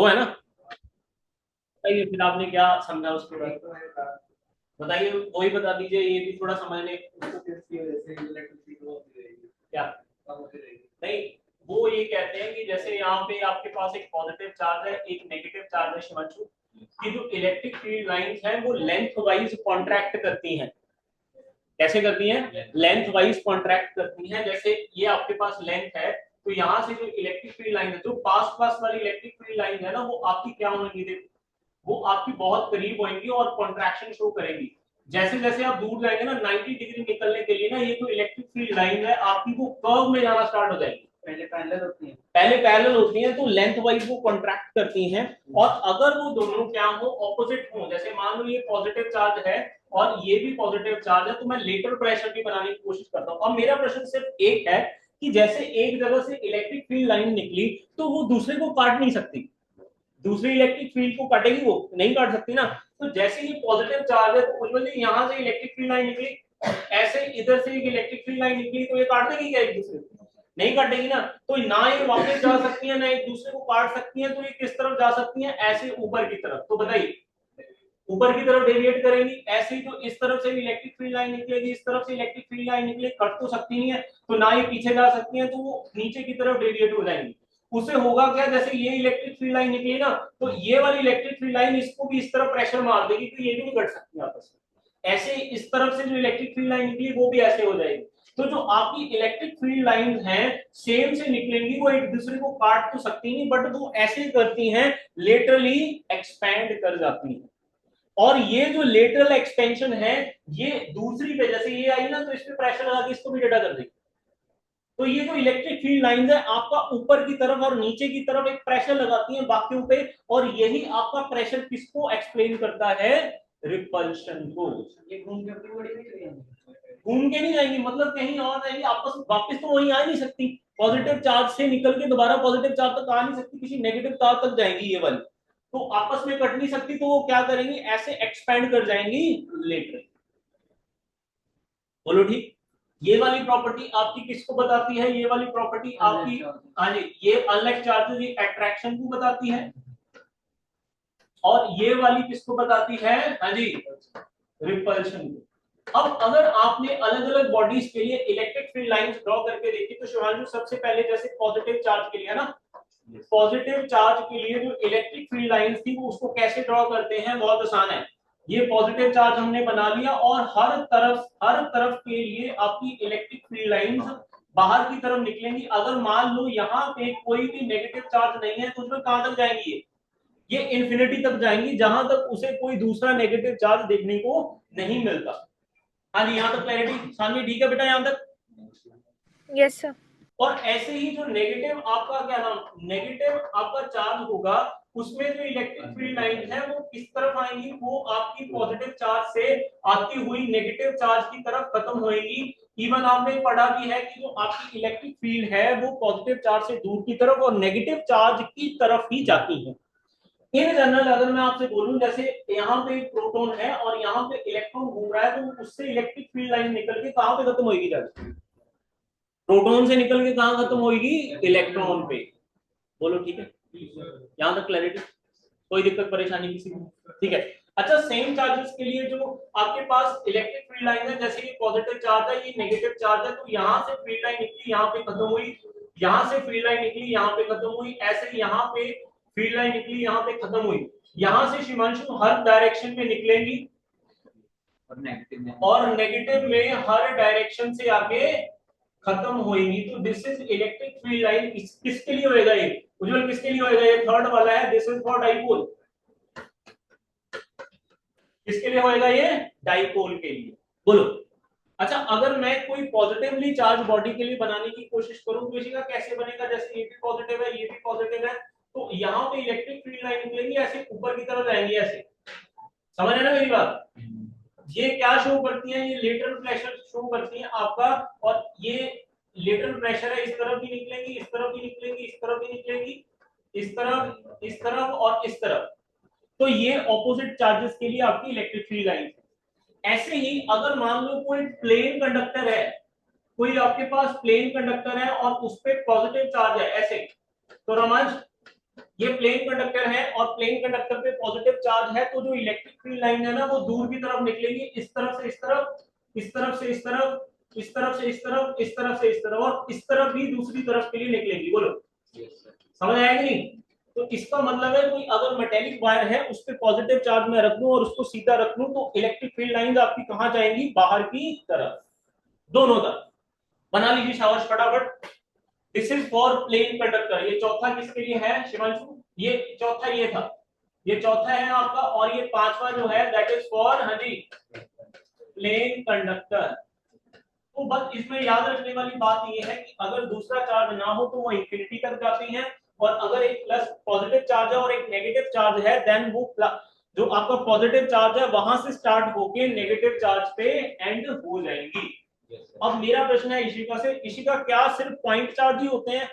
वो है ना। बताइए फिर आपने क्या समझा उसके बाद, बताइए वही बता दीजिए, ये भी थोड़ा समझने क्या नहीं। वो ये कहते हैं कि जैसे यहाँ पे आपके पास एक पॉजिटिव चार्ज है एक नेगेटिव चार्ज है शिवांशु, कि जो इलेक्ट्रिक फील्ड लाइंस हैं वो लेंथ वाइज कॉन्ट्रैक्ट करती हैं। कैसे करती हैं? लेंथ वाइज कॉन्ट्रैक्ट करती हैं। जैसे ये आपके पास लेंथ है, तो यहाँ से जो इलेक्ट्रिक फील्ड लाइन है, जो पास पास वाली इलेक्ट्रिक फील्ड लाइन है ना, वो आपकी क्या होंगी, देखो वो आपकी बहुत करीब होंगी और कॉन्ट्रैक्शन शो करेंगी। जैसे जैसे आप दूर जाएंगे ना 90 डिग्री निकलने के लिए ना, ये जो इलेक्ट्रिक फील्ड लाइन है आपकी वो कर्व में जाना स्टार्ट हो जाएगी। पहले पैरेलल होती है, पहले पैरेलल होती हैं, तो लेंथ वाइज वो कॉन्ट्रैक्ट करती हैं। और अगर वो दोनों क्या हो, ऑपोजिट हो, जैसे मान लो ये पॉजिटिव चार्ज है और ये भी पॉजिटिव चार्ज है, तो मैं लेटरल प्रेशर भी बनाने की कोशिश करता हूँ। अब मेरा प्रश्न सिर्फ एक है कि जैसे एक जगह से इलेक्ट्रिक फील्ड लाइन निकली तो वो दूसरे को काट नहीं सकती, दूसरी इलेक्ट्रिक फील्ड को काटेगी, वो नहीं काट सकती ना। तो जैसे ही पॉजिटिव चार्ज है तो उज्जवल जी यहाँ से इलेक्ट्रिक फील्ड लाइन निकली, ऐसे इधर से एक इलेक्ट्रिक फील्ड लाइन निकली, तो ये काट देगी क्या एक दूसरे को? नहीं काटेगी ना। तो ना ये वापस जा सकती है ना एक दूसरे को काट सकती है, तो ये किस तरफ जा सकती है? ऐसे ऊपर की तरफ। तो बताइए ऊपर की तरफ डेविएट करेंगी, ऐसे ही तो इस तरफ से इलेक्ट्रिक फील्ड लाइन निकलेगी, इस तरफ से इलेक्ट्रिक फील्ड लाइन निकले, कट तो सकती नहीं है, तो ना ये पीछे जा सकती है, तो वो नीचे की तरफ डेविएट हो जाएंगी। उससे होगा क्या, जैसे ये इलेक्ट्रिक फील्ड लाइन निकली ना, तो ये वाली इलेक्ट्रिक फील्ड लाइन इसको भी इस तरफ प्रेशर मार देगी, तो ये भी नहीं कट सकती आपस में। ऐसे इस तरफ से जो इलेक्ट्रिक फील्ड लाइन निकली वो भी ऐसे हो जाएगी। तो जो आपकी इलेक्ट्रिक फील्ड लाइन है सेम से निकलेंगी, वो एक दूसरे को काट तो सकती नहीं, बट वो ऐसे करती हैं लेटरली एक्सपैंड कर जाती हैं। और ये जो लेटरल एक्सपेंशन है, ये दूसरी पे जैसे ये आई ना, तो इस पे प्रेशर लगा के इसको भी डेटा कर देगी। तो ये जो इलेक्ट्रिक फील्ड लाइंस है आपका ऊपर की तरफ और नीचे की तरफ एक प्रेशर लगाती हैं बाकियों पे, और यही आपका प्रेशर किसको एक्सप्लेन करता है? रिपल्शन को। ये घूम के नहीं जाएंगी, मतलब कहीं और जाएंगी, आपस वापस तो वहीं आ नहीं सकती। पॉजिटिव चार्ज से निकल के दोबारा पॉजिटिव चार्ज तक आ नहीं सकती, किसी नेगेटिव चार्ज तक जाएंगी ये वाली, तो आपस में कट नहीं सकती, तो वो क्या करेंगी? ऐसे एक्सपेंड कर जाएंगी लेटर। बोलो ठीक। ये वाली प्रॉपर्टी आपकी किसको बताती है? ये वाली प्रॉपर्टी आपकी, हाँ जी, ये अनलाइक चार्जेस ये अट्रैक्शन को बताती है। और ये वाली किसको बताती है? हाँ जी, रिपल्शन को। अब अगर आपने अलग अलग बॉडीज के लिए इलेक्ट्रिक फील्ड लाइंस ड्रॉ करके देखी, तो शिवांशु सबसे पहले जैसे पॉजिटिव चार्ज के लिए है ना, पॉजिटिव चार्ज के लिए जो इलेक्ट्रिक फील्ड लाइंस थी वो उसको कैसे ड्रॉ करते हैं? बहुत आसान है। ये पॉजिटिव चार्ज हमने बना लिया और हर तरफ के लिए आपकी इलेक्ट्रिक फील्ड लाइंस बाहर की तरफ निकलेंगी। अगर मान लो यहाँ पे कोई भी नेगेटिव चार्ज नहीं है, तो उसमें कहां तक जाएंगी? ये इन्फिनिटी तक जाएंगी, जहां तक उसे कोई दूसरा नेगेटिव चार्ज देखने को नहीं मिलता। हाँ जी, यहाँ तक क्लैरिटी सामने ठीक है बेटा यहाँ तक? Yes sir. और ऐसे ही जो नेगेटिव आपका क्या नाम नेगेटिव आपका चार्ज होगा, उसमें जो इलेक्ट्रिक फील्ड लाइन है वो किस तरफ आएंगी? वो आपकी पॉजिटिव चार्ज से आती हुई नेगेटिव चार्ज की तरफ खत्म होएगी। इवन आपने पढ़ा भी है कि जो आपकी इलेक्ट्रिक फील्ड है वो पॉजिटिव चार्ज से दूर की तरफ और नेगेटिव चार्ज की तरफ ही जाती है। इन जनरल अगर मैं आपसे बोलूं, जैसे यहाँ पे एक प्रोटॉन है और यहाँ पे इलेक्ट्रॉन घूम रहा है, तो उससे इलेक्ट्रिक फील्ड लाइन निकल के कहां पे खत्म होगी? जाकर प्रोटॉन से निकल के कहां खत्म होगी? इलेक्ट्रॉन पे। बोलो ठीक है यहां तक क्लैरिटी? कोई दिक्कत परेशानी किसी को? ठीक है। अच्छा, सेम चार्जेस के लिए जो आपके पास इलेक्ट्रिक फील्ड लाइन है, जैसे ये पॉजिटिव चार्ज है ये नेगेटिव चार्ज है, तो यहाँ से फील्ड लाइन निकली यहाँ पे खत्म हुई, यहाँ से फील्ड लाइन निकली यहाँ पे खत्म हुई, ऐसे यहाँ पे फील्ड लाइन निकली यहाँ पे खत्म हुई। यहाँ से शिवांशु हर डायरेक्शन में निकलेंगी और नेगेटिव में हर डायरेक्शन से आगे खत्म होएगी। तो this is electric field line. किसके लिए होएगा ये? उज्जवल किसके लिए होएगा? ये थर्ड वाला है, दिस इज फॉर डाइपोल। किसके लिए होएगा ये? डाइपोल के लिए। बोलो। अच्छा, अगर मैं कोई पॉजिटिवली चार्ज बॉडी के लिए बनाने की कोशिश करूं तो इसका कैसे बनेगा? जैसे ये भी पॉजिटिव है ये भी पॉजिटिव है, तो यहाँ पे इलेक्ट्रिक फील्ड लाइन निकलेंगी, ऐसे ऊपर की तरफ जाएंगी, ऐसे। समझ रहे ना मेरी बात? ये क्या शो करती है? ये लेटरल प्रेशर शो करती है आपका। और ये लेटरल प्रेशर है, इस तरफ भी निकलेंगी, इस तरफ भी निकलेंगी, इस तरफ भी निकलेंगी, इस तरफ और इस तरफ। तो ये ऑपोजिट चार्जेस के लिए आपकी इलेक्ट्रिक फील्ड लाइन है। ऐसे ही अगर मान लो कोई प्लेन कंडक्टर है, कोई आपके पास प्लेन कंडक्टर है और उस पर पॉजिटिव चार्ज है ऐसे, तो रमज ये प्लेन कंडक्टर है और प्लेन कंडक्टर पे पॉजिटिव चार्ज है, तो जो इलेक्ट्रिक फील्ड लाइन है ना वो दूर की तरफ निकलेगी, इस तरफ से इस तरफ, इस तरफ से इस तरफ, इस तरफ से इस तरफ, इस तरफ से इस तरफ, और इस तरफ भी दूसरी तरफ के लिए निकलेगी। बोलो समझ आएगा नहीं? तो इसका मतलब है कोई अगर मेटेलिक वायर है उस पर पॉजिटिव चार्ज में रख दूं और उसको सीधा रख लूं तो इलेक्ट्रिक फील्ड लाइन आपकी कहां जाएंगी? बाहर की तरफ, दोनों तरफ। बना लीजिए शाबाश फटाफट। This is for plane conductor. ये चौथा किसके लिए है शिवांशु? ये चौथा ये था, ये चौथा है आपका, और ये पांचवा जो है दैट इज फॉर, हाँ जी, प्लेन कंडक्टर। तो बस इसमें याद रखने वाली बात ये है कि अगर दूसरा चार्ज ना हो तो वो इंफिनिटी तक जाती है, और अगर एक प्लस पॉजिटिव चार्ज है और एक नेगेटिव चार्ज है देन वो जो आपका पॉजिटिव चार्ज है वहां से स्टार्ट होके नेगेटिव चार्ज पे एंड हो जाएंगी। अब मेरा प्रश्न है इशिका से, इशिका क्या सिर्फ पॉइंट चार्ज ही होते हैं?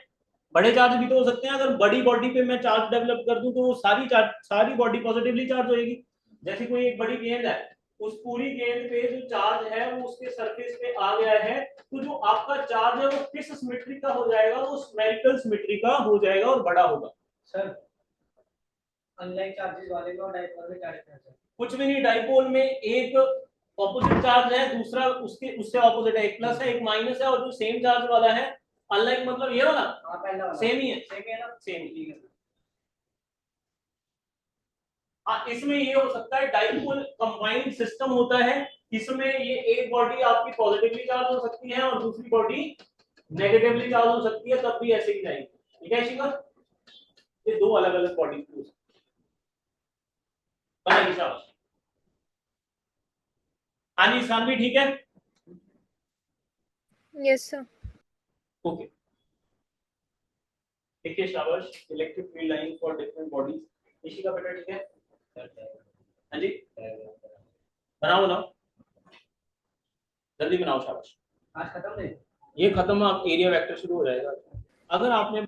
बड़े चार्ज भी तो हो सकते हैं। अगर बड़ी बॉडी पे मैं चार्ज डेवलप कर दूं तो वो सारी बॉडी पॉजिटिवली चार्ज होगी। जैसे कोई एक बड़ी गेंद है, उस पूरी गेंद पे जो चार्ज है वो उसके सरफेस पे आ गया है, तो जो आपका चार्ज है वो किस सिमेट्री का हो जाएगा? वो स्फेरिकल सिमेट्री का हो जाएगा और बड़ा होगा। सर अनलाइक चार्जेस वाले का डाइपोल में क्या डिफरेंस है? कुछ भी नहीं, डाइपोल में एक ऑपोजिट चार्ज है, दूसरा उसके उससे ऑपोजिट है, एक प्लस है एक माइनस है, और जो सेम चार्ज वाला है अनलाइक मतलब ये वाला सेम ही है, सेम है ना, सेम ही है। इसमें ये हो सकता है डाइपोल कंबाइंड सिस्टम होता है, इसमें ये एक बॉडी आपकी पॉजिटिवली चार्ज हो सकती है और दूसरी बॉडी नेगेटिवली चार्ज हो सकती है, तब भी ऐसे ही जाएगी। ठीक है शिखर, ये दो अलग अलग बॉडी हो सकती है। हाँ जी सानवी ठीक है? Yes, sir. ओके, देखिए शाबाश, electric field line for different bodies. Ishika बेटा ठीक है? हाँ जी बनाओ बनाओ, जल्दी बनाओ शाबाश। आज खत्म है ये, खत्म, आप एरिया वेक्टर शुरू हो जाएगा। अगर आपने,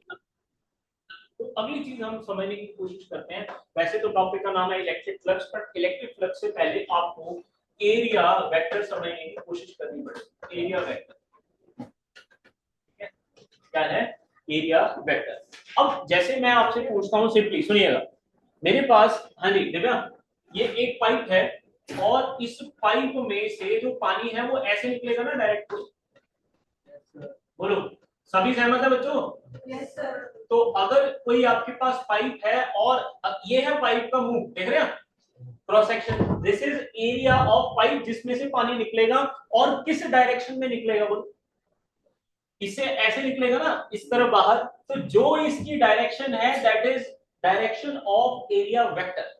तो अगली चीज हम समझने की कोशिश करते हैं। वैसे तो टॉपिक का नाम है इलेक्ट्रिक फ्लक्स, पर इलेक्ट्रिक फ्लक्स से पहले आपको एरिया वेक्टर समझने की कोशिश करनी पड़ेगी। एरिया वेक्टर क्या है? Area vector. अब जैसे मैं आपसे पूछता हूं, सिंपली सुनिएगा, मेरे पास, हाँ जी दिव्या, ये एक पाइप है और इस पाइप में से जो पानी है वो ऐसे निकलेगा ना डायरेक्ट। बोलो सभी सहमत है बच्चों? Yes sir. तो अगर कोई आपके पास पाइप है और ये है पाइप का मुंह, देख रहे हैं cross section, this is area of pipe जिसमें से पानी निकलेगा, और किस डायरेक्शन में निकलेगा? बोलो, इससे ऐसे निकलेगा ना इस तरफ बाहर, तो जो इसकी डायरेक्शन है that is direction of area vector.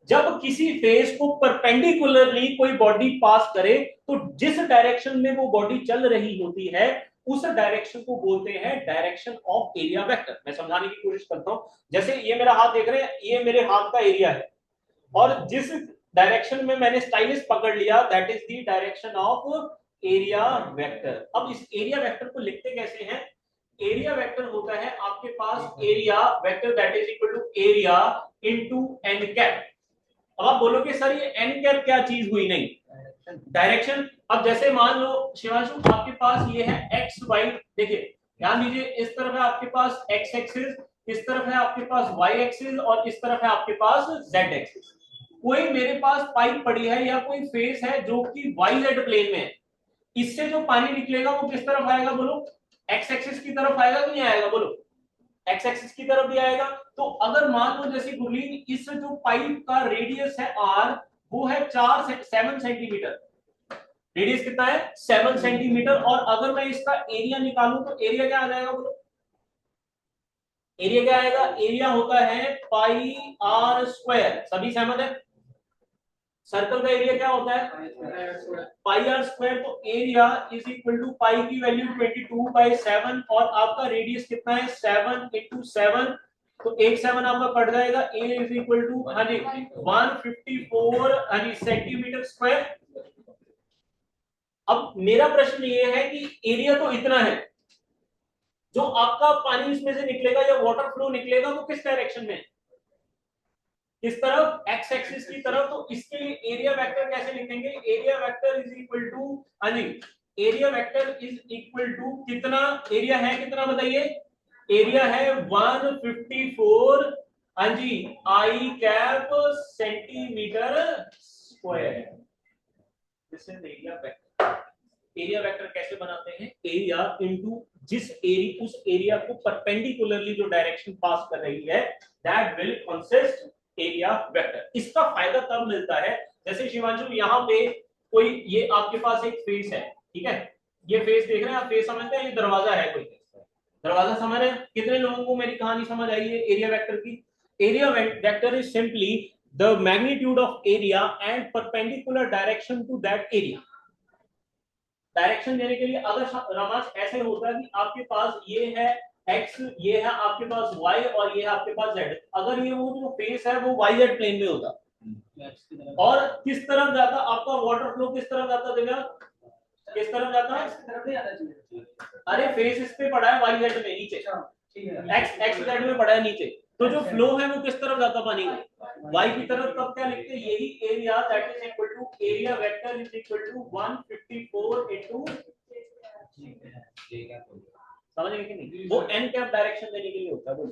जब किसी फेस को परपेंडिकुलरली कोई बॉडी पास करे तो जिस डायरेक्शन में वो बॉडी चल रही होती है उस डायरेक्शन को बोलते हैं डायरेक्शन ऑफ एरिया वेक्टर। मैं समझाने की कोशिश करता हूं। जैसे ये मेरा हाथ देख रहे हैं, ये मेरे हाथ का एरिया है, और जिस डायरेक्शन में मैंने स्टाइलिस पकड़ लिया that is the direction of area vector. अब इस एरिया वेक्टर को लिखते कैसे हैं? एरिया वेक्टर होता है आपके पास area vector that is equal to area into n cap. अब आप बोलोगे सर ये एन कैप क्या चीज हुई? नहीं, डायरेक्शन। अब जैसे मान लो शिवांशु आपके पास ये है एक्स वाई, देखिए ध्यान दीजिए, इस तरफ है आपके पास एक्स एक्सिस, इस तरफ है आपके पास वाई एक्सिस, और इस तरफ है आपके पास जेड एक्सिस। कोई मेरे पास पाइप पड़ी है या कोई फेस है जो कि वाई जेड प्लेन में है, इससे जो पानी निकलेगा वो किस तरफ आएगा? बोलो एक्स एक्सिस की तरफ आएगा कि नहीं आएगा? बोलो एक्स एक्सिस की तरफ भी आएगा। तो अगर मान लो जैसे गुरलीन, इस जो पाइप का रेडियस है आर वो है 7 सेंटीमीटर, रेडियस कितना है? 7 सेंटीमीटर, और अगर मैं इसका एरिया निकालूं तो एरिया क्या आ जाएगा? बोलो एरिया क्या आएगा? एरिया होता है पाई आर स्क्वायर। सभी सहमत है? सर्कल का एरिया क्या होता है? पाई आर स्क्वायर। तो एरिया इज इक्वल टू पाई की वैल्यू 22/7, और आपका रेडियस कितना है? 7 × 7, तो एक 7 आपका कट जाएगा। ए इज इक्वल टू, हाँ जी, 154, हाँ जी, सेंटीमीटर स्क्वायर। अब मेरा प्रश्न ये है कि एरिया तो इतना है, जो आपका पानी इसमें से निकलेगा या वाटर फ्लो निकलेगा वो किस डायरेक्शन में? किस तरफ? एक्स एक्सिस की तरफ। तो इसके लिए एरिया वेक्टर कैसे लिखेंगे? Area vector is equal to, हाँ जी, area vector is equal to कितना? एरिया है कितना बताइए? एरिया है 154, हाँ जी, I cap centimetre square. This is area vector. Area vector कैसे बनाते हैं? एरिया इनटू जिस एरिया, उस एरिया को परपेंडिकुलरली जो डायरेक्शन पास कर रही है, that will consist area vector. इसका फायदा तब मिलता है जैसे शिवांशु यहाँ पे कोई, ये आपके पास एक फेस है, ठीक है, ये फेस देख रहे हैं आप, फेस समझते हैं, ये दरवाजा है, कोई दरवाजा समझ रहे हैं? कितने लोगों को मेरी कहानी समझ आई है एरिया वेक्टर की? Area vector is simply the magnitude of area and perpendicular direction to that area. Direction देने के लिए अगर रमाश ऐसे होता है कि आपके पास ये है x, ये है आपके पास y और ये है आपके पास z, अगर ये वो जो फेस है वो yz प्लेन में होता, और किस तरफ जाता आपका वाटर फ्लो, किस तरफ जाता दिव्या, किस तरफ जाता है? अरे फेस इस पे पड़ा है yz में नीचे, xz में पड़ा है नीचे, तो जो फ्लो है वो किस तरफ जाता पानी में? y की तरफ। तब क्या लिखते हैं? यही area that is equal to area vector is equal to 154 into, समझ गए कि नहीं? वो n कैप डायरेक्शन देने के लिए होता है, बोलो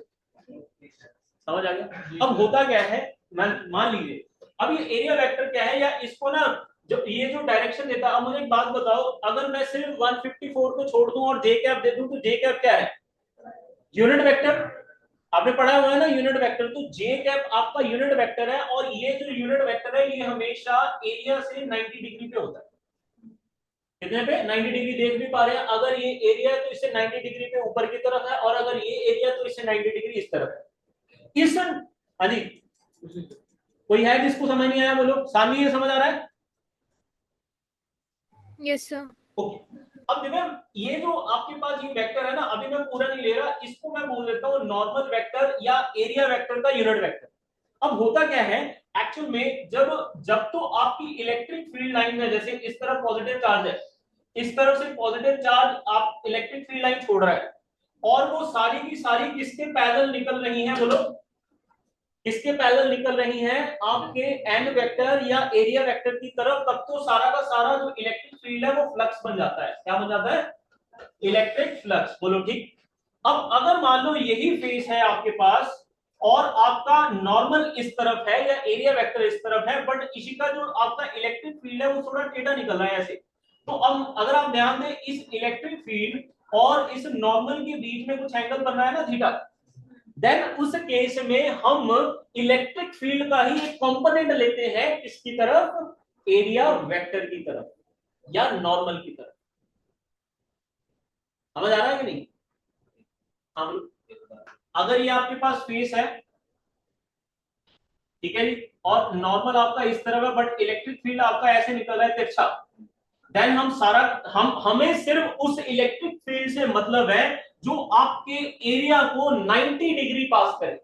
समझ आ गया? अब होता क्या है, मान लीजिए अब ये एरिया वेक्टर क्या है, या इसको ना जो ये जो डायरेक्शन देता है, अब मुझे एक बात बताओ, अगर मैं सिर्फ 154 को छोड़ दूं और j कैप दे दूं, तो j कैप क्या है? Unit vector. आपने पढ़ा हुआ है ना यूनिट वेक्टर, तो j कैप आपका यूनिट वेक्टर है, और ये जो यूनिट वेक्टर है ये हमेशा एरिया से 90 डिग्री पे होता है। कितने पे? 90 डिग्री। देख भी पा रहे हैं, अगर ये एरिया है तो इससे 90 डिग्री पे ऊपर की तरफ है, और अगर ये एरिया तो इससे 90 डिग्री इस तरफ है। इस अजी कोई है जिसको समझ नहीं आया? बोलो सामने, ये समझ आ रहा है? Yes sir. ओके, अब देखो ये जो आपके पास ये वेक्टर है ना, अभी मैं पूरा नहीं ले रहा, इसको मैं बोल देता हूँ नॉर्मल वेक्टर या एरिया वेक्टर का यूनिट वेक्टर। अब होता क्या है एक्चुअल में, जब तो आपकी इलेक्ट्रिक फील्ड लाइन है, जैसे इस तरफ पॉजिटिव चार्ज है, इस तरफ से पॉजिटिव चार्ज आप इलेक्ट्रिक फील्ड लाइन छोड़ रहा है, और वो सारी की सारी किसके पैरेलल निकल रही हैं? बोलो किसके पैरेलल निकल रही हैं? आपके एन वेक्टर या एरिया वेक्टर की तरफ। तब तो सारा का सारा जो इलेक्ट्रिक फील्ड है वो फ्लक्स बन जाता है। क्या बन जाता है? Electric flux. बोलो ठीक। अब अगर मान लो यही फेस है आपके पास, और आपका नॉर्मल इस तरफ है या एरिया वेक्टर इस तरफ है, बट इसी का जो आपका इलेक्ट्रिक फील्ड है वो थोड़ा टेढ़ा निकल रहा है ऐसे, तो अब अगर आप ध्यान दें, इस इलेक्ट्रिक फील्ड और इस नॉर्मल के बीच में कुछ एंगल बन रहा है ना, थीटा, देन उस केस में हम इलेक्ट्रिक फील्ड का ही एक कंपोनेंट लेते हैं, किसकी तरफ? एरिया वेक्टर की तरफ या नॉर्मल की तरफ। समझ आ रहा है कि नहीं? हम अगर ये आपके पास फेस है, ठीक है जी, और नॉर्मल आपका इस तरफ है, बट इलेक्ट्रिक फील्ड आपका ऐसे निकल रहा है तिरछा, देन हमें सिर्फ उस इलेक्ट्रिक फील्ड से मतलब है जो आपके एरिया को 90 डिग्री पास करे,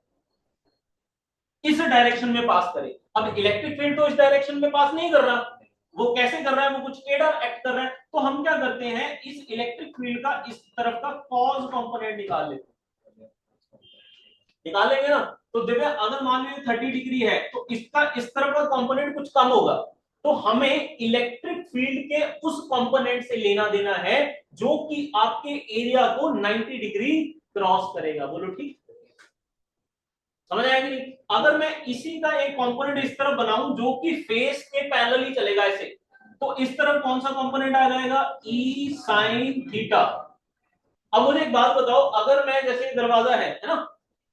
इस डायरेक्शन में पास करे। अब इलेक्ट्रिक फील्ड तो इस डायरेक्शन में पास नहीं कर रहा, वो कैसे कर रहा है? वो कुछ टेढ़ा एक्ट कर रहा है, तो हम क्या करते हैं, इस इलेक्ट्रिक फील्ड का इस तरफ का कॉज कंपोनेंट निकाल लेते हैं। निकाल लेंगे ना, तो देखिए अगर मान लीजिए 30 डिग्री है, तो इसका इस तरफ का कंपोनेंट कुछ कम होगा, तो हमें इलेक्ट्रिक फील्ड के उस कंपोनेंट से लेना देना है जो कि आपके एरिया को 90 डिग्री क्रॉस करेगा। बोलो ठीक, समझ आया कि नहीं? अगर मैं इसी का एक कंपोनेंट इस तरफ बनाऊं जो कि फेस के पैरेलल ही चलेगा ऐसे, तो इस तरफ कौन सा कंपोनेंट आ जाएगा? ई साइन थीटा। अब मुझे एक बात बताओ, अगर मैं जैसे दरवाजा है ना,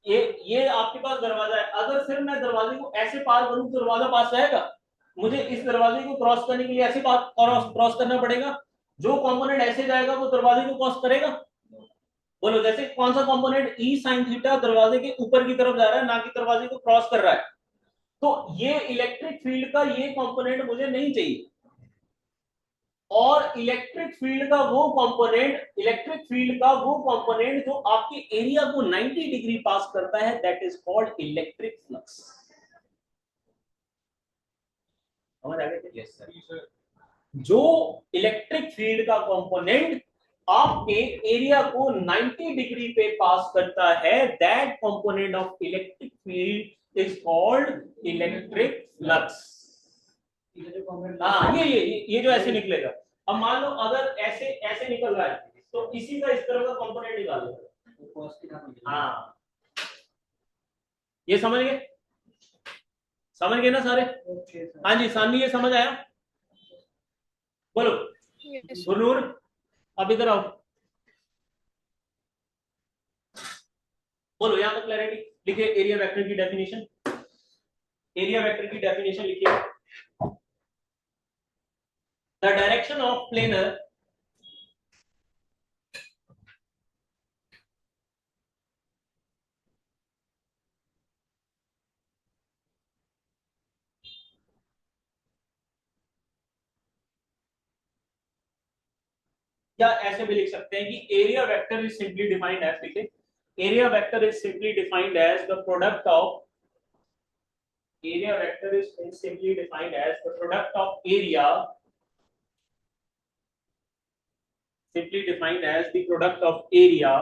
ये आपके पास दरवाजा है, अगर सिर्फ मैं दरवाजे को ऐसे पार करूं तो दरवाजा पास रहेगा? मुझे इस दरवाजे को क्रॉस करने के लिए ऐसे क्रॉस करना पड़ेगा। जो कंपोनेंट ऐसे जाएगा वो दरवाजे को क्रॉस करेगा? बोलो जैसे कौन सा कंपोनेंट ई साइन थीटा दरवाजे के ऊपर की तरफ जा रहा है, ना कि दरवाजे को क्रॉस कर रहा है, तो ये इलेक्ट्रिक फील्ड का ये कंपोनेंट मुझे नहीं चाहिए। और इलेक्ट्रिक फील्ड का वो कंपोनेंट जो आपके एरिया को 90 डिग्री पास करता है, that is called electric flux. समझ आ गया? Yes sir. जो इलेक्ट्रिक फील्ड का कंपोनेंट आपके एरिया को 90 डिग्री पे पास करता है, that component of electric field is called electric flux. हाँ, ये जो ऐसे निकलेगा। अब मान लो अगर ऐसे निकल रहा है, तो इसी का इस तरह का कंपोनेंट निकाल लो। हाँ, ये समझ गए? समझ गए ना सारे? हाँ जी सानी, ये समझ आया? बोलो Yes. गुरनूर, अब इधर आओ, बोलो, यहां तक क्लैरिटी? लिखिए एरिया वेक्टर की डेफिनेशन, एरिया वेक्टर की डेफिनेशन लिखिए। द डायरेक्शन ऑफ प्लेनर या ऐसे भी लिख सकते हैं कि area vector is simply defined as, लिखे area vector is simply defined as the product of, area vector is simply defined as the product of area, simply defined as the product of area,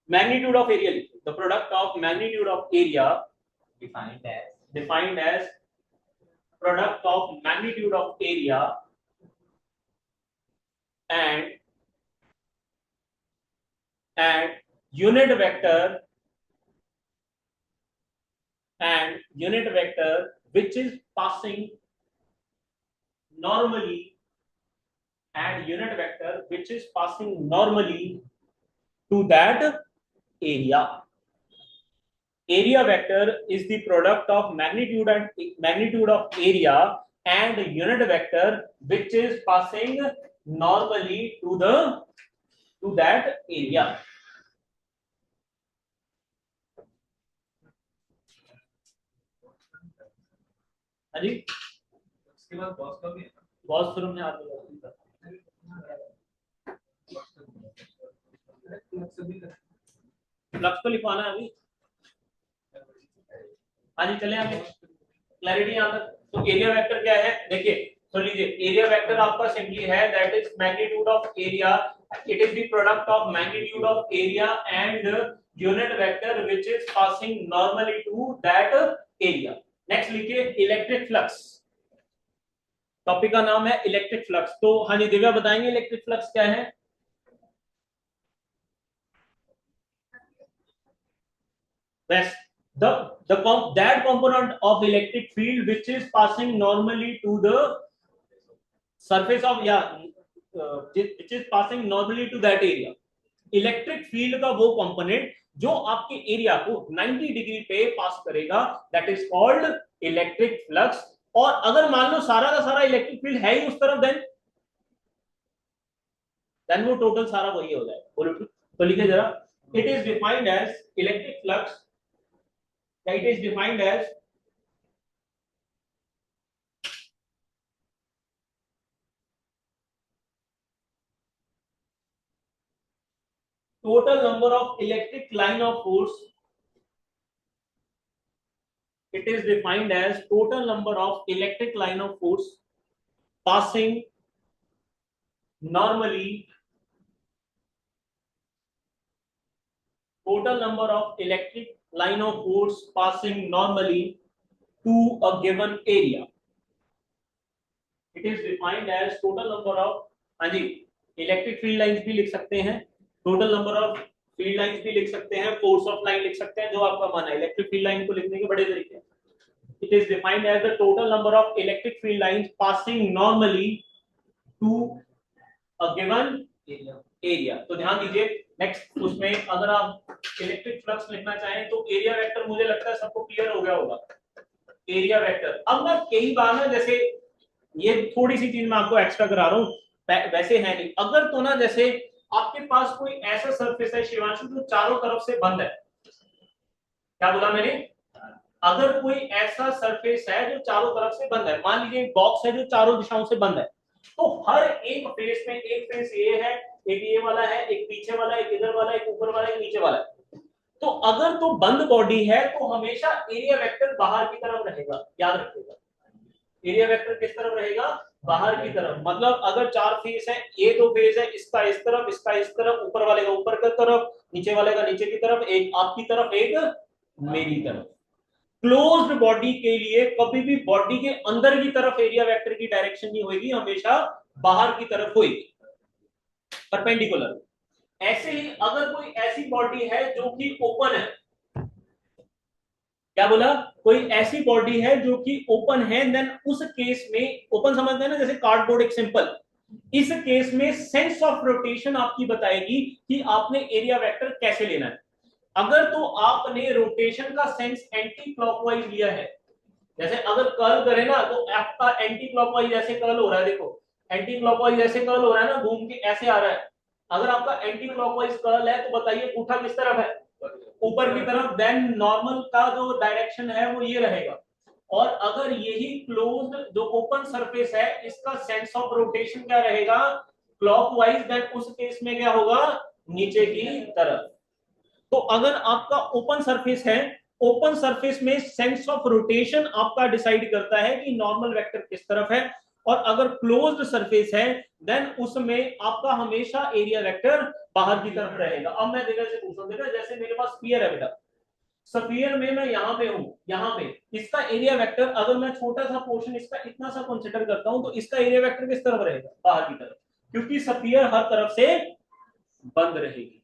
magnitude of area, the product of magnitude of area defined as product of magnitude of area and unit vector which is passing normally, and unit vector which is passing normally to that area. Area vector is the product of magnitude of area and unit vector which is passing normally to that area. हाँ जी, उसके बाद boss का भी है, boss फिर हमने आगे flux तो लिखवाना है अभी। हाँ जी चले आगे, क्लैरिटी यहाँ तक। तो एरिया वेक्टर क्या है देखिए, तो लीजिए एरिया वेक्टर आपका सिंपली है that is magnitude of area, it is the product of magnitude of area and unit vector which is passing normally to that area. Next लिखिए इलेक्ट्रिक फ्लक्स, टॉपिक का नाम है इलेक्ट्रिक फ्लक्स। तो हाँ जी दिव्या बताएंगे electric flux क्या है? Yes, that component of electric field which is passing normally to the surface of which is passing normally to that area. Electric field का वो कंपोनेंट जो आपके एरिया को 90 डिग्री पे पास करेगा that is called electric flux. और अगर मान लो सारा का सारा इलेक्ट्रिक फील्ड है ही उस तरफ, देन वो टोटल सारा वही हो जाएगा। बोलो तो लिखिए जरा, it is defined as electric flux, it is defined as total number of electric line of force, it is defined as total number of electric line of force passing normally, total number of electric line of force passing normally to a given area. It is defined as total number of, हाँ जी electric field lines भी लिख सकते हैं, total number of field lines भी लिख सकते हैं, force of line लिख सकते हैं, जो आपका मन है। इलेक्ट्रिक फील्ड लाइन को लिखने के बड़े तरीके हैं। It is defined as the total number of electric field lines passing normally to a given area। तो ध्यान दीजिए नेक्स्ट उसमें अगर आप इलेक्ट्रिक फ्लक्स लिखना चाहें तो एरिया वेक्टर, मुझे लगता है सबको क्लियर हो गया होगा एरिया वेक्टर। अब ना कई बार ना, जैसे ये थोड़ी सी चीज मैं आपको एक्स्ट्रा करा रहा हूँ, वैसे है नहीं। अगर तो ना जैसे आपके पास कोई ऐसा सरफेस है शिवांशु जो चारों तरफ से बंद है, क्या बोला मैंने? अगर कोई ऐसा सरफेस है जो चारों तरफ से बंद है, मान लीजिए एक बॉक्स है जो चारों दिशाओं से बंद है, तो हर एक फेस में, एक फेस ये है, एक ये वाला है, एक पीछे वाला, एक इधर वाला, एक ऊपर वाला, एक नीचे वाला है। तो अगर तो बंद बॉडी है तो हमेशा एरिया वेक्टर बाहर की तरफ रहेगा, याद रखिएगा। एरिया वेक्टर किस तरफ रहेगा? बाहर की तरफ। मतलब अगर चार फेस है, ये दो फेस है, इसका इस तरफ, इसका इस तरफ, ऊपर वाले का ऊपर की तरफ, नीचे वाले का नीचे की तरफ, एक आपकी तरफ, एक मेरी तरफ। क्लोज्ड बॉडी के लिए कभी भी बॉडी के अंदर की तरफ एरिया वेक्टर की डायरेक्शन नहीं होगी, हमेशा बाहर की तरफ होगी। परपेंडिकुलर। ऐसे ही अगर कोई ऐसी बॉडी है जो कि ओपन है, क्या बोला, कोई ऐसी बॉडी है जो कि ओपन है, देन उस केस में, ओपन समझते हैं ना, जैसे कार्डबोर्ड एक सिंपल, इस केस में सेंस ऑफ रोटेशन आपकी बताएगी कि आपने एरिया वेक्टर कैसे लेना है। अगर तो आपने रोटेशन का सेंस एंटी क्लॉकवाइज लिया है, जैसे अगर कर्ल करे ना तो आपका एंटी क्लॉकवाइज ऐसे कर्ल हो रहा है, देखो एंटी क्लॉकवाइज ऐसे कर्ल हो रहा है ना, घूम के ऐसे आ रहा है। अगर आपका एंटी क्लॉकवाइज कर्ल है तो बताइए अंगूठा किस तरफ है, ऊपर की तरफ, देन नॉर्मल का जो डायरेक्शन है वो ये रहेगा। और अगर यही क्लोज्ड जो ओपन सरफेस है इसका सेंस ऑफ रोटेशन क्या रहेगा, क्लॉकवाइज, देन उस केस में क्या होगा, नीचे की तरफ। तो अगर आपका ओपन सरफेस है, ओपन सरफेस में सेंस ऑफ रोटेशन आपका डिसाइड करता है कि नॉर्मल वेक्टर किस तरफ है। और अगर क्लोज्ड सरफेस है देन उसमें आपका हमेशा एरिया वेक्टर बाहर की तरफ रहेगा। अब मैं देखा से पूछूं, देखा जैसे मेरे पास स्फीयर है बेटा, स्फीयर में मैं यहाँ पे हूं, यहाँ पे इसका एरिया वेक्टर, अगर मैं छोटा सा पोर्शन इसका इतना सा कंसिडर करता हूं तो इसका एरिया वेक्टर किस तरफ रहेगा, बाहर की तरफ, क्योंकि स्फीयर हर तरफ से बंद रहेगी।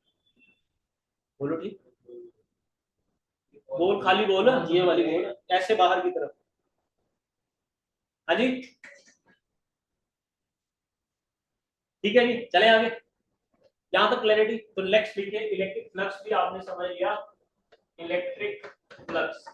बोलो ठीक, बोल खाली बोल, ये वाली बोल, ऐसे बाहर की तरफ। हाँ जी, ठीक है जी, चले आगे, यहां तक क्लैरिटी। तो नेक्स्ट लिखिए, इलेक्ट्रिक फ्लक्स भी आपने समझ लिया। इलेक्ट्रिक फ्लक्स,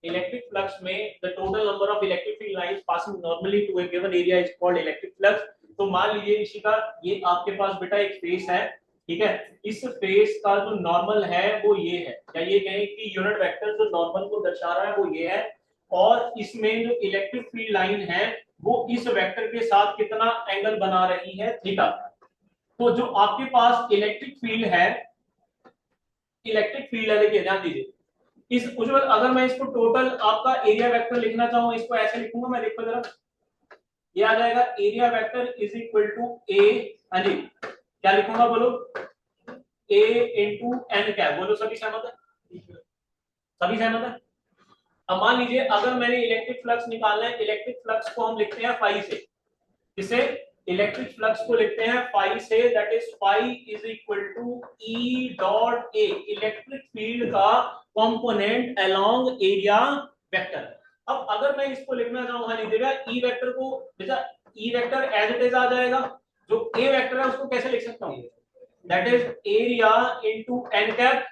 इलेक्ट्रिक फ्लक्स में the total number of electric field lines passing normally to a given area is called electric flux. तो मान लीजिए इशिका, ये आपके पास बेटा एक फेस है, ठीक है, इस फेस का जो नॉर्मल है वो ये है, या ये कहें कि यूनिट वेक्टर जो नॉर्मल को दर्शा रहा है वो ये है, और इसमें जो इलेक्ट्रिक फील्ड लाइन है वो इस वेक्टर के साथ कितना एंगल बना रही है, थीटा। तो जो आपके पास इलेक्ट्रिक फील्ड है, इलेक्ट्रिक फील्ड है, देखिए ध्यान दीजिए, इस उज्जवल, अगर मैं इसको टोटल आपका एरिया वेक्टर लिखना चाहूं, इसको ऐसे लिखूंगा मैं, देखो जरा, ये आ जाएगा area vector is equal to a, हाँ जी, क्या लिखूंगा बोलो, ए इंटू एन कैप। बोलो सभी सहमत है, सभी सहमत है। अब मान लीजिए अगर मैंने इलेक्ट्रिक फ्लक्स निकालना है, इलेक्ट्रिक फ्लक्स को हम लिखते हैं फाई से, किसे, इलेक्ट्रिक फ्लक्स को लिखते हैं फाई से, that is phi is equal to E dot A, electric field का कंपोनेंट अलोंग एरिया वेक्टर। अब अगर मैं इसको लिखना चाहूं, हाँ लीजिएगा, ई वेक्टर को, बेटा E vector as it is आ जाएगा, जो ए वेक्टर है उसको कैसे लिख सकता हूं, that is area into n cap.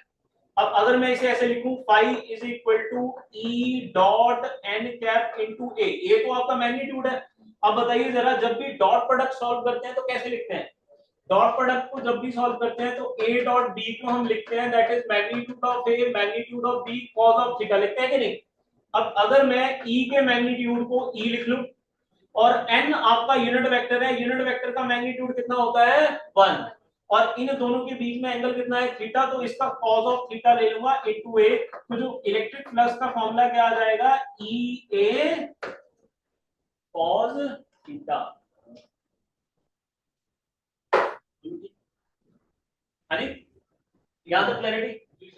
अब अगर मैं इसे ऐसे लिखूं, phi is equal to E dot n cap into a, a तो आपका मैग्नीट्यूड है। अब बताइए जरा, जब भी डॉट प्रोडक्ट सॉल्व करते हैं तो कैसे लिखते हैं, डॉट प्रोडक्ट को जब भी सॉल्व करते हैं तो ए डॉट बी को हम लिखते हैं that is magnitude of A magnitude of B cos of theta, लिखते हैं कि नहीं। अब अगर मैं ई के मैग्नीट्यूड को ई लिख लूं, और एन आपका यूनिट वेक्टर है, यूनिट वेक्टर का मैग्नीट्यूड कितना होता है, 1, और इन दोनों के बीच में एंगल कितना है, थीटा, तो इसका कॉस ऑफ थीटा ले लूंगा इनटू ए। तो जो इलेक्ट्रिक फ्लक्स का फॉर्मूला क्या आ जाएगा, ई ए कॉस थीटा। हाँ जी, यहां तक क्लैरिटी।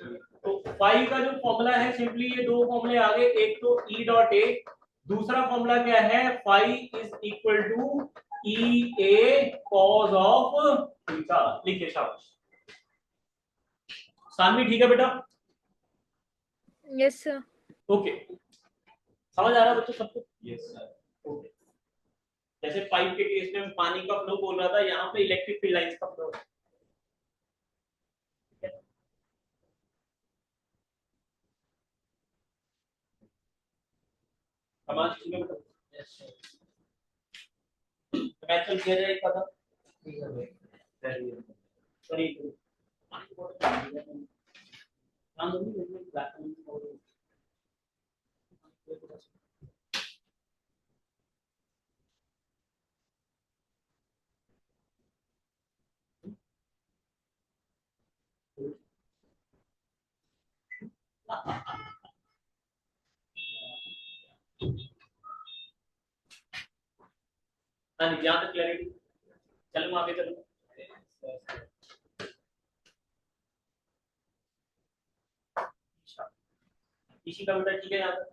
तो फाई का जो फॉर्मूला है, सिंपली ये दो फॉर्मूले आ गए, एक तो ई डॉट ए, दूसरा फॉर्मूला क्या है, phi is equal to E A cos of theta. लिखिए शाबाश, सानवी ठीक है बेटा, Yes, sir. ओके, समझ आ रहा है बच्चों सबको, यस सर, ओके। जैसे पाइप के केस में पानी का फ्लो बोल रहा था, यहाँ पे इलेक्ट्रिक फील्ड लाइंस का फ्लो है। समाज ठीक है बेटा, मैच चल किया जाए एक पता, सॉरी हाँ जी, यहाँ तक क्लैरिटी, चलो आगे चलो। इसी का बेटा ठीक है, यहाँ तक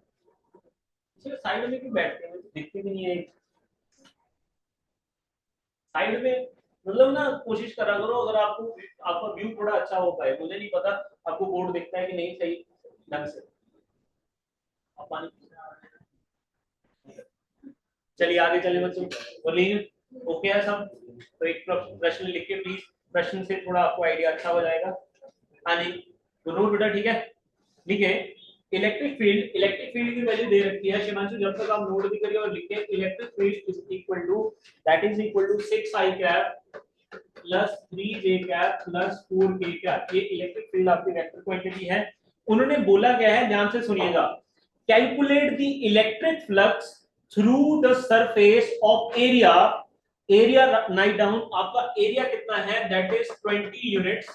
इसी साइड में क्यों बैठते हैं, तो दिखते भी नहीं है। साइड में, मतलब ना कोशिश करा करो, अगर आपको आपका व्यू थोड़ा अच्छा हो पाए। मुझे नहीं पता आपको बोर्ड दिखता है कि नहीं सही ढंग से। आप पानी चलिए आगे चले बच्चों, बोलिए ओके है सब? तो एक प्रश्न लिख के प्लीज, प्रश्न से थोड़ा आपको आइडिया अच्छा हो जाएगा। हाँ जी, तो नोट बेटा, ठीक है? लिखे इलेक्ट्रिक फील्ड की वैल्यू दे रखी है शिमांशु, जब तक आप नोट भी करिए और लिखे electric field is equal to, that is equal to 6i cap plus 3j cap plus 4k cap. ये इलेक्ट्रिक फील्ड आपकी वेक्टर क्वांटिटी है। उन्होंने बोला क्या है, ध्यान से सुनिएगा, calculate the electric flux through the surface of area. Area right down, आपका एरिया कितना है, दैट इज 20 यूनिट्स।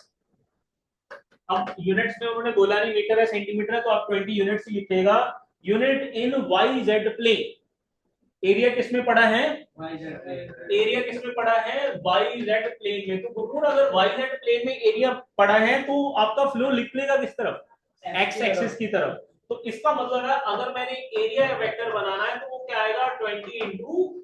अब यूनिट्स में उन्होंने बोला नहीं मीटर है सेंटीमीटर है, तो आप 20 यूनिट्स ही लिखिएगा। Unit in Y Z plane. Area किसमें पड़ा है, एरिया किसमें पड़ा है, वाई जेड प्लेन में। तो गुरुकुल अगर वाई जेड प्लेन में एरिया पड़ा है तो आपका फ्लो निकलेगा किस तरफ, एक्स एक्सिस की तरफ। तो इसका मतलब है अगर मैंने एरिया वेक्टर बनाना है तो वो क्या आएगा, 20 इंटू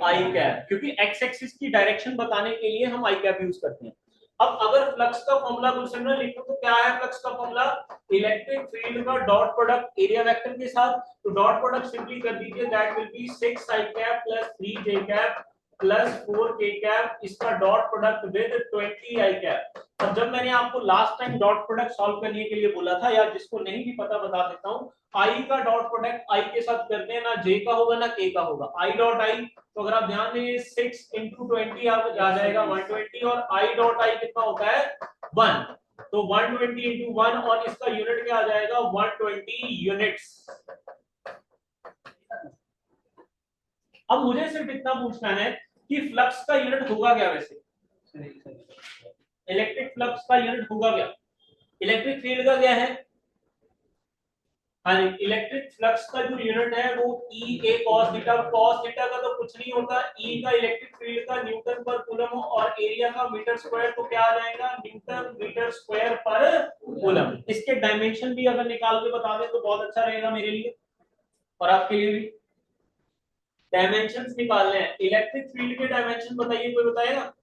आई कैप, क्योंकि एक्स एक्सिस की डायरेक्शन बताने के लिए हम आई कैप यूज करते हैं। अब अगर फ्लक्स का फॉर्मूला क्वेश्चन में लिखो तो क्या है फ्लक्स का फॉर्मूला, इलेक्ट्रिक फील्ड का डॉट प्रोडक्ट एरिया वेक्टर के साथ। तो डॉट प्रोडक्ट सिंपली कर दीजिए, that will be 6i cap plus 3j cap plus 4k cap, इसका dot product with 20i cap. अब जब मैंने आपको last time dot product solve करने के लिए बोला था, या जिसको नहीं भी पता बता देता हूं, आई का डॉट प्रोडक्ट आई के साथ करते हैं, ना जे का होगा ना के का होगा, आई डॉट आई। तो अगर आप ध्यान दें 6 इंटू 20 आप आ जाएगा 120, और आई डॉट आई कितना होता है 1, तो 120 इंटू 1, और इसका यूनिट क्या आ जाएगा 120 यूनिट्स। अब मुझे सिर्फ इतना पूछना है कि फ्लक्स का यूनिट होगा क्या वैसे, इलेक्ट्रिक फ्लक्स का यूनिट होगा क्या, इलेक्ट्रिक फील्ड का क्या है, हाँ जी, इलेक्ट्रिक फ्लक्स का जो यूनिट है वो ई A cos theta. Cos theta का तो कुछ नहीं होता, ई का इलेक्ट्रिक फील्ड का न्यूटन पर कूलम और एरिया का मीटर स्क्वायर, तो क्या आ जाएगा न्यूटन मीटर स्क्वायर पर कूलम। इसके डायमेंशन भी अगर निकाल के बता दें तो बहुत अच्छा रहेगा मेरे लिए और आपके लिए भी। डायमेंशंस निकालने हैं, इलेक्ट्रिक फील्ड के डायमेंशन बताइए, कोई बताएगा?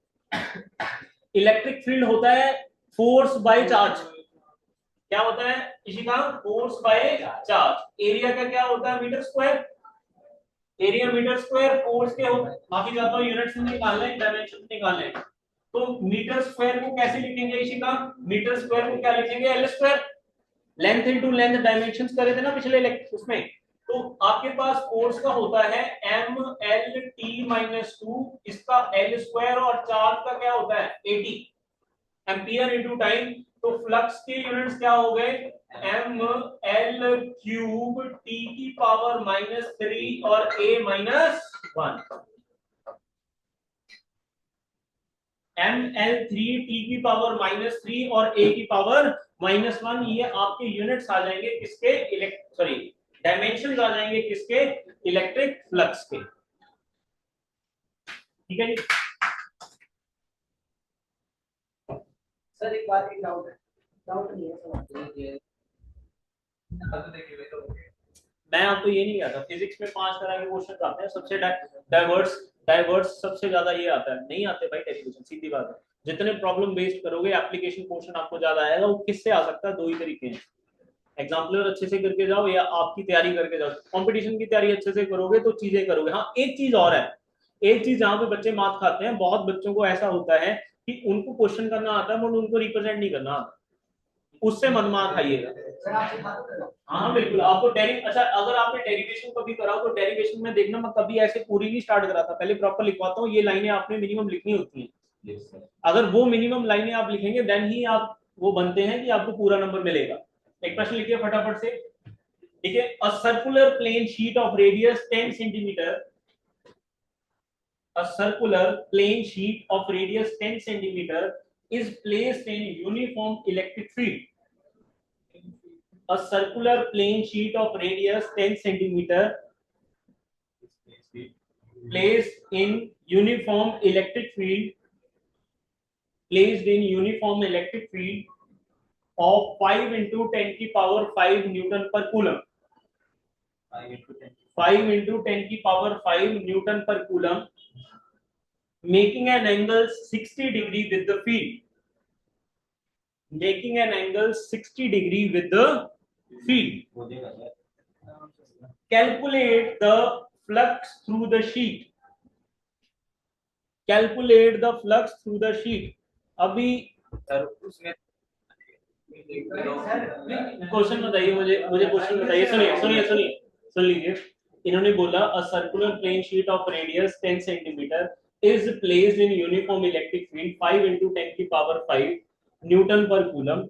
इलेक्ट्रिक फील्ड होता है फोर्स बाय चार्ज। क्या होता है Ishika, force by charge. Area का क्या होता है metre square, area metre square. Force के माफी चाहता हूँ यूनिट्स निकालने, डायमेंशन निकालने। तो मीटर स्क्वायर को कैसे लिखेंगे इशिका, मीटर स्क्वायर को क्या लिखेंगे L square, length into length dimensions करे थे ना पिछले उसमें। तो आपके पास फोर्स का होता है एम एल टी माइनस 2, इसका एल स्क्वायर, और चार्ज का क्या होता है 80 एम्पियर इनटू टाइम। तो फ्लक्स के यूनिट्स क्या हो गए, एम एल क्यूब टी की पावर -3 और ए -1, एम एल 3 टी की पावर -3 और ए की पावर -1। ये आपके यूनिट्स आ जाएंगे किसके, सॉरी डायमेंशन आ जाएंगे किसके, इलेक्ट्रिक फ्लक्स के। ठीक है जी। सर एक बार एक डाउट है, डाउट नहीं है मैं आपको ये नहीं कहता, फिजिक्स में 5 तरह के क्वेश्चन आते हैं, सबसे डाइवर्स डाइवर्स सबसे ज्यादा ये आता है, नहीं आते भाई डेरिवेशन, सीधी बात है। जितने प्रॉब्लम बेस्ड करोगे एप्लीकेशन क्वेश्चन आपको ज्यादा आएगा। वो किससे आ सकता है, दो ही तरीके हैं, एग्जाम्पलर अच्छे से करके जाओ या आपकी तैयारी करके जाओ। कंपटीशन की तैयारी अच्छे से करोगे तो चीजें करोगे। हाँ एक चीज और है, एक चीज जहां पे बच्चे मात खाते हैं, बहुत बच्चों को ऐसा होता है कि उनको क्वेश्चन करना आता है बट उनको रिप्रेजेंट नहीं करना आता, उससे मत मार खाइएगा। हाँ बिल्कुल, आपको अच्छा अगर आपने डेरिवेशन कभी करा हो तो डेरिवेशन में देखना, मैं कभी ऐसे पूरी नहीं स्टार्ट कराता, पहले प्रॉपर लिखवाता हूँ, ये लाइनें आपने मिनिमम लिखनी होती हैं। अगर वो मिनिमम लाइनें आप लिखेंगे देन ही आप वो बनते हैं कि आपको पूरा नंबर मिलेगा। एक प्रश्न लिखिए फटाफट से, ठीक है। A circular plane sheet of radius 10 centimetre, a circular plane sheet of radius 10 centimeter is placed in uniform electric field. A circular plane sheet of radius 10 centimeter placed in uniform electric field, placed in uniform electric field of 5 into 10 की power 5 Newton per coulomb. 5 into 10 की 5 into 10 की power 5 newton per coulomb, making an angle 60 degree with the field. Making an angle 60 degree with the field. Calculate the flux through the sheet. Calculate the flux through the sheet. अभी उसमें question बताइए, मुझे question बताइए। सुन लीजिए। इन्होंने बोला a circular plane sheet of radius 10 centimetre is placed in uniform electric field 5 into 10 की power 5 newton per coulomb,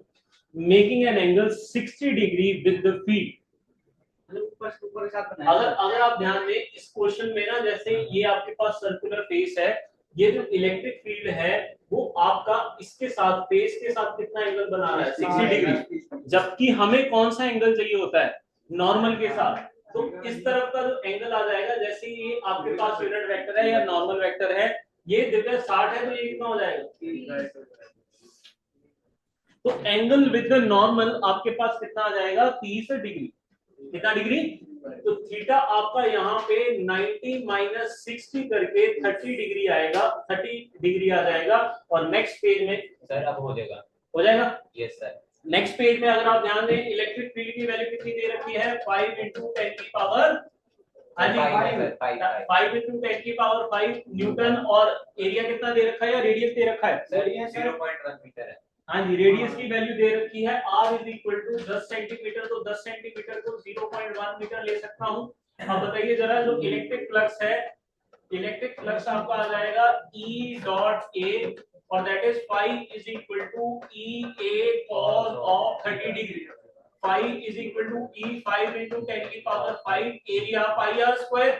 making an angle 60 degree with the field. अगर आप ध्यान दें इस क्वेश्चन में ना, जैसे ये आपके पास सर्कुलर फेस है, ये जो इलेक्ट्रिक फील्ड है वो आपका इसके साथ फेस के साथ कितना एंगल बना रहा है 60 डिग्री, जबकि हमें कौन सा एंगल चाहिए होता है नॉर्मल के साथ। तो इस तरफ का जो एंगल आ जाएगा, जैसे ये आपके पास यूनिट वेक्टर है या नॉर्मल वेक्टर है, ये दिव्य 60 है तो ये कितना हो जाएगा, तो एंगल विद द नॉर्मल आपके पास कितना आ जाएगा 30 डिग्री। कितना डिग्री, तो थीटा आपका यहाँ पे 90 माइनस 60 करके 30 डिग्री आएगा, 30 डिग्री आ जाएगा। और नेक्स्ट पेज में सर अब हो जाएगा यस सर। नेक्स्ट पेज में अगर आप ध्यान दें इलेक्ट्रिक फील्ड की वैल्यू कितनी दे रखी है 5 into 10 की पावर 5 into 10 की पावर 5 न्यूटन, और एरिया कितना दे रखा है या रेडियस दे रखा है सर 0.1 मीटर है। हाँ जी, रेडियस की वैल्यू दे रखी है r is equal to 10 centimetre, तो 10 सेंटीमीटर को 0.1 मीटर ले सकता हूँ। अब बताइए जरा, जो इलेक्ट्रिक फ्लक्स है, इलेक्ट्रिक फ्लक्स आपका आ जाएगा E डॉट A, और that is phi is equal to EA cos of 30 degree. Phi is equal to E 5 into 10 की power 5 area pi R square,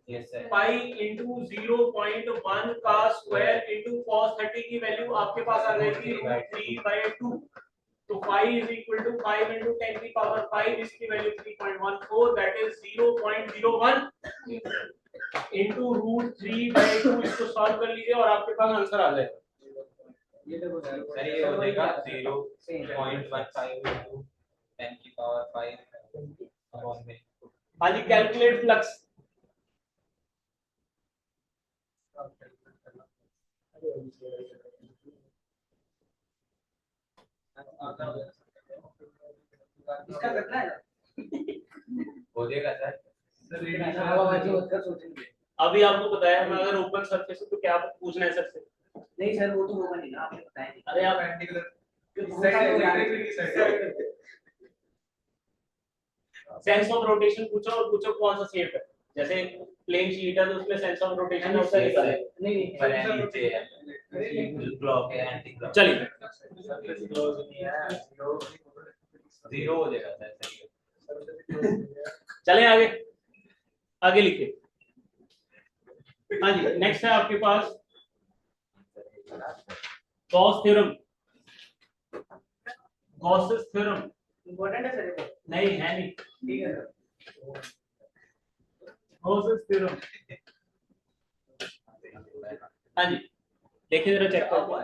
yes sir. Pi into 0.1 का square into cos 30 की value आपके पास आ जाएगी 3/2। तो phi is equal to 5 into 10 की power 5, इसकी value 3.14, that is 0.01 into √3/2। इसको solve कर लीजिए और आपके पास आंसर आ जाएगा। सर ये हो जाएगा 0.15 into 10 की पावर 5 अपॉन में। हाँ जी, कैलकुलेट फ्लक्स। इसका कितना है हो जाएगा सर। अभी आपको बताया मैं, अगर ओपन सरफेस है तो क्या पूछना है सबसे? नहीं सर, वो तो होगा नहीं ना, आपने बताया नहीं। अरे आप सेंस ऑफ रोटेशन पूछो, और पूछो कौन सा शेप है। जैसे प्लेन शीट है तो उसमें सेंस ऑफ रोटेशन होता है, नहीं पर नीचे है क्लॉक है एंटी क्लॉक। चलिए 0 हो जाएगा सर। चले आगे, आगे लिखिए। हाँ जी, नेक्स्ट है आपके पास Gauss theorem. Gauss's theorem important है सर, नहीं है, नहीं ठीक है सर। गॉसेस थ्योरम, हाँ जी देखिए जरा, चेक करो।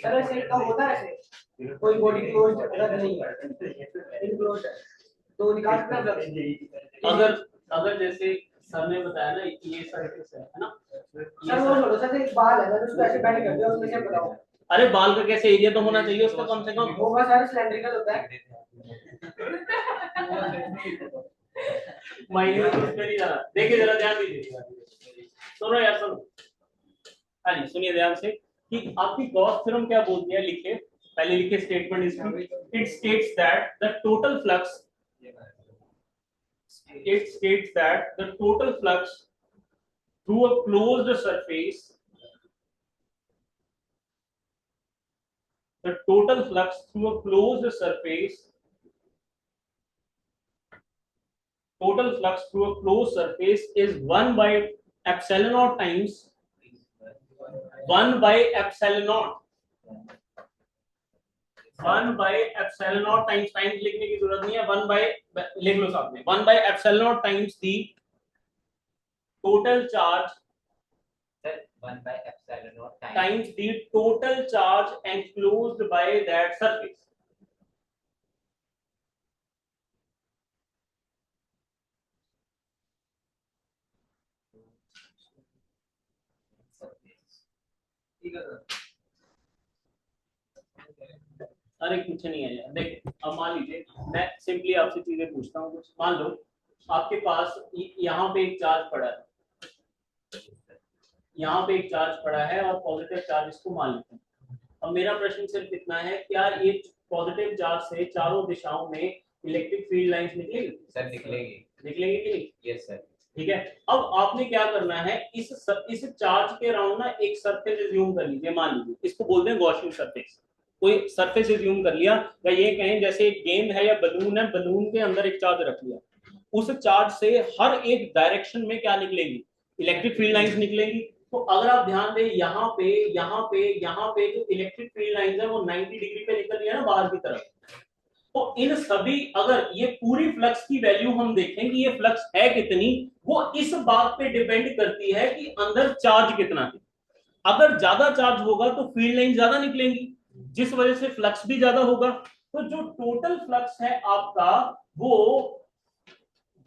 सर ऐसे कब होता है, ऐसे कोई बॉडी क्लोज नहीं है, इनक्लोज है तो निकाल सकते हैं। अगर जैसे सर ने बताया ना ये सरफेस है ना, सर वो छोड़ो सर, एक बाल है, मैंने उसको ऐसे बेंड कर दिया, उसमें से बताओ। अरे बाल का कैसे एरिया तो होना चाहिए उसका कम से कम। होगा सर, सिलेंड्रिकल होता है। माइन्यूट उसमें नहीं जाना। देखिए जरा ध्यान दीजिए, सुनो यार सुनो। हाँ जी सुनिए ध्यान से कि आपकी गॉस थ्योरम क्या बोलती है, लिखिए पहले, लिखिए स्टेटमेंट इसकी। It states that the total flux, it states that the total flux through a closed surface, the total flux through a closed surface, total flux through a closed surface is 1 by epsilon naught times 1 by epsilon naught 1 by epsilon naught times लिखने की जरूरत नहीं है, 1 by लिख लो साथ में, 1 by epsilon naught times the total charge, sir 1 by epsilon naught times the total charge enclosed by that surface. ठीक है सर। अरे कुछ नहीं है यार, देख अब मान लीजिए मैं सिंपली आपसे चीजें पूछता हूँ कुछ। मान लो आपके पास यहाँ पे एक चार्ज पड़ा है, यहाँ पे एक चार्ज पड़ा है और पॉजिटिव चार्ज इसको मान लेते हैं। अब मेरा प्रश्न सिर्फ इतना है, क्या ये पॉजिटिव चार्ज से चारों दिशाओं में इलेक्ट्रिक फील्ड लाइंस निकलेगी? सर निकलेगी। निकलेगी कि नहीं? Yes sir. ठीक है, अब आपने क्या करना है, इस चार्ज के अराउंड ना एक सरफेस एज्यूम कर लीजिए। मान लीजिए इसको बोलते हैं गॉसियन सरफेस। कोई सरफेस एज्यूम कर लिया, या ये कहें जैसे एक गेंद है या बलून है, बलून के अंदर एक चार्ज रख लिया, उस चार्ज से हर एक डायरेक्शन में क्या निकलेगी? इलेक्ट्रिक फील्ड लाइंस निकलेगी। तो अगर आप ध्यान दें, यहाँ पे यहाँ पे यहाँ पे जो इलेक्ट्रिक फील्ड लाइंस है वो 90 डिग्री पे निकल रही है ना बाहर की तरफ। तो इन सभी, अगर ये पूरी फ्लक्स की वैल्यू हम देखें कि ये फ्लक्स है कितनी, वो इस बात पे डिपेंड करती है कि अंदर चार्ज कितना है। अगर ज्यादा चार्ज होगा तो फील्ड लाइन ज्यादा निकलेंगी, जिस वजह से फ्लक्स भी ज्यादा होगा। तो जो टोटल फ्लक्स है आपका वो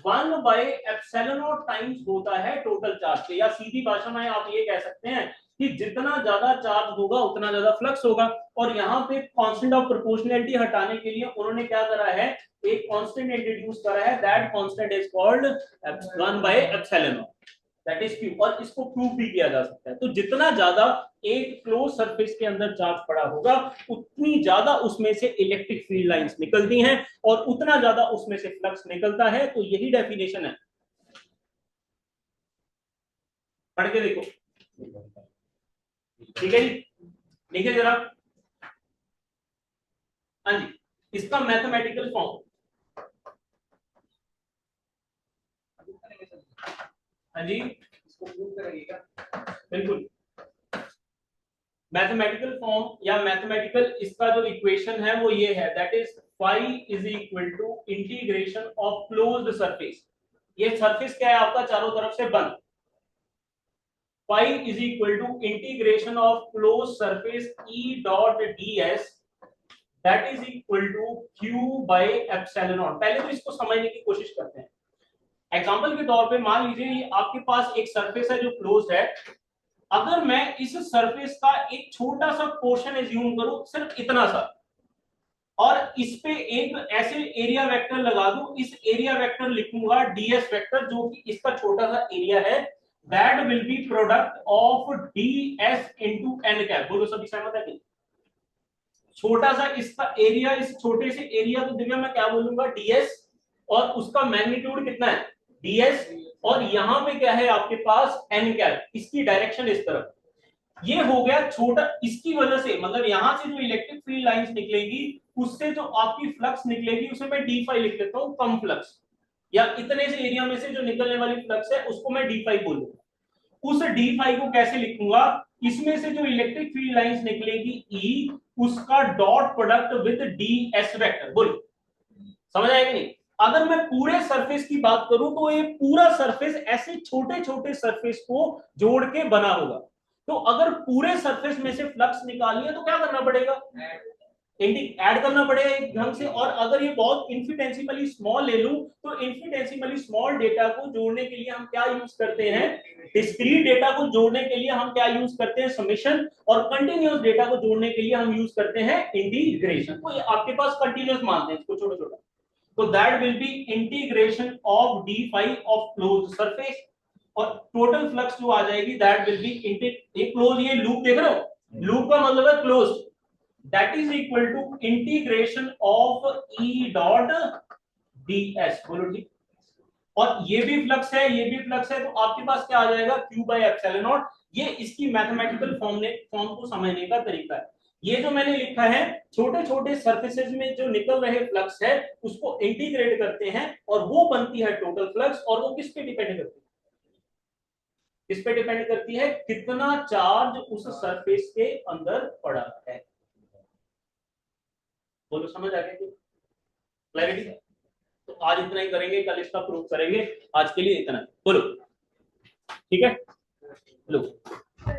1/ε0 टाइम्स होता है टोटल चार्ज के, या सीधी भाषा में आप ये कह सकते हैं कि जितना ज्यादा चार्ज होगा उतना ज्यादा फ्लक्स होगा। और यहाँ पे कांस्टेंट ऑफ प्रोपोर्शनैलिटी हटाने के लिए उन्होंने क्या करा है, एक कांस्टेंट इंट्रोड्यूस करा है, that constant is called 1/ε0, that is q. और इसको प्रूव भी किया जा सकता है। तो जितना ज्यादा एक क्लोज सरफेस के अंदर चार्ज पड़ा होगा उतनी ज्यादा उसमें से इलेक्ट्रिक फील्ड लाइंस निकलती हैं और उतना ज्यादा उसमें से फ्लक्स निकलता है। तो यही डेफिनेशन है, पढ़ के देखो। ठीक है जी, देखिए जरा। हाँ जी, इसका मैथमेटिकल फॉर्म, हाँ जी इसको प्रूव करेंगे बिल्कुल। मैथमेटिकल फॉर्म या मैथमेटिकल इसका जो इक्वेशन है वो ये है, that is phi is equal to integration of closed surface. ये सरफेस क्या है आपका, चारों तरफ से बंद। Phi is equal to integration of close surface E dot D S, that is equal to Q by epsilon naught. पहले तो इसको समझने की कोशिश करते हैं। एग्जांपल के तौर पे मान लीजिए ये आपके पास एक सरफेस है जो क्लोज है। अगर मैं इस सरफेस का एक छोटा सा पोर्शन एज्यूम करूं, सिर्फ इतना सा, और इस पे एक ऐसे एरिया वेक्टर लगा दूं, इस एरिया वेक्टर लिखूंगा ds वेक्टर, जो कि इसका छोटा सा एरिया है, that will B product of ds into n cap. बोलो सभी सहमत है कि छोटा सा इसका एरिया, इस छोटे से एरिया को दिव्या मैं क्या बोलूंगा, ds, और उसका मैग्नीट्यूड कितना है, ds, और यहां पे क्या है आपके पास n कैप, इसकी डायरेक्शन इस तरफ। ये हो गया छोटा, इसकी वजह से मतलब यहां से जो इलेक्ट्रिक फील्ड लाइंस निकलेगी उससे जो आपकी फ्लक्स निकलेगी उसे मैं d5 लिख लेता हूं, कम फ्लक्स, या इतने से एरिया में से जो निकलने वाली फ्लक्स है उसको मैं d5 बोलूंगा। उस d5 को कैसे लिखूंगा, इसमें से जो इलेक्ट्रिक फील्ड लाइंस निकलेगी E, उसका dot product with ds vector. बोलो समझ आएगा नहीं? अगर मैं पूरे सरफेस की बात करूं तो ये पूरा सरफेस ऐसे छोटे छोटे सरफेस को जोड़ के बना होगा। तो अगर पूरे सरफेस में से फ्लक्स निकालनी है तो क्या करना पड़ेगा, ऐड करना पड़ेगा एक ढंग से। और अगर ये बहुत इन्फिनिटेसिमली स्मॉल ले लूं तो इन्फिनिटेसिमली स्मॉल डेटा को जोड़ने के लिए हम क्या यूज करते हैं, डिस्क्रीट डेटा को जोड़ने के लिए हम क्या यूज करते हैं, समेशन, और कंटिन्यूअस डेटा को जोड़ने के लिए हम यूज करते हैं इंटीग्रेशन। तो ये आपके पास कंटिन्यूअस मानते हैं इसको छोटा छोटा। तो that will be integration of d5 of closed surface, और टोटल फ्लक्स जो आ जाएगी दैट विल बी क्लोज, ये लूप देख रहे हो, लूप का मतलब है close, that is equal to integration of E dot ds। बोलो ठीक। और ये भी फ्लक्स है, ये भी फ्लक्स है, तो आपके पास क्या आ जाएगा, Q बाई एप्सिलॉन नॉट। ये इसकी मैथमेटिकल फॉर्म को समझने का तरीका है। ये जो मैंने लिखा है, छोटे छोटे सरफेसेस में जो निकल रहे फ्लक्स है उसको इंटीग्रेट करते हैं और वो बनती है टोटल फ्लक्स। और वो किस पे डिपेंड करती है, किस पे डिपेंड करती है, कितना चार्ज उस सरफेस के अंदर पड़ा है। बोलो समझ आ गया, क्लैरिटी? तो आज इतना ही करेंगे, कल इसका प्रूफ करेंगे। आज के लिए इतना, बोलो ठीक है। लो